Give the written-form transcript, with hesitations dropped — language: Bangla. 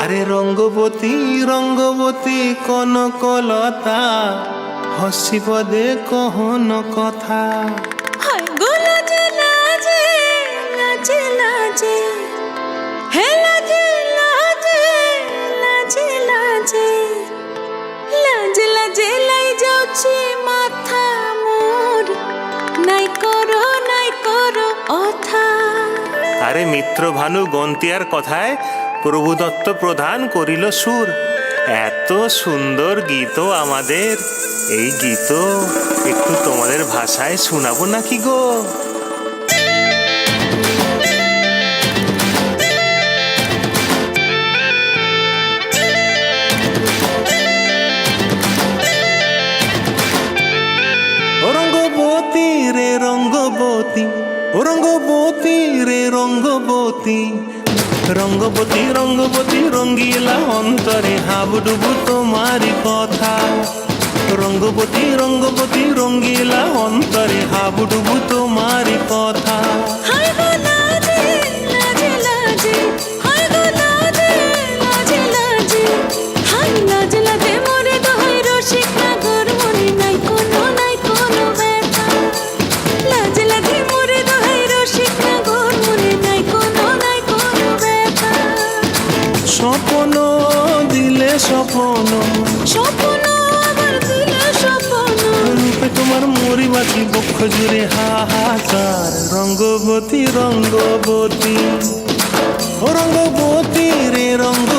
আরে রঙ্গবতী রঙ্গবতী কনকলতা হসি পদে কহন কথা। হায় গো লাজে লাজে লাজে লাজে হে লাজে লাজে লাজে লাজে লাজে লাজে লাই যাଉଛି মাথা মোর নাই করো অথা। আরে মিত্র ভানু গন্তিয়ার কথায় প্রভু দত্ত প্রধান করিল সুর। এত সুন্দর গীত আমাদের, এই গীত একটু তোমাদের ভাষায় শোনাবো নাকি গো? রঙ্গবতী রে রঙ্গবতী, রঙ্গবতী রে রঙ্গবতী, রঙ্গবতী রঙ্গবতী রঙ্গিলা অন্তরে হাবুডুবু তোমারি কথা। রঙ্গবতী রঙ্গবতী রঙ্গিলা অন্তরে হাবুডুবু তোমারি কথা। হায় গো লাজে লাজে লাজে হায় গো লাজে লাজে লাজে হায় লাজে লাজে মোরে দোহাই রসিক নাগর মনে নাই কোনো ব্যথা। লাজে লাজে মোরে দোহাই রসিক নাগর মনে নাই কোনো ব্যথা। স্বপ্ন দিলে স্বপ্ন, স্বপ্ন আবার দিলে স্বপ্ন, রূপে তোমার মরি বাঁচি বক্ষ জুড়ে হাহাকার। রঙ্গবতী রঙ্গবতী, ও রঙ্গবতী রে রঙ্গ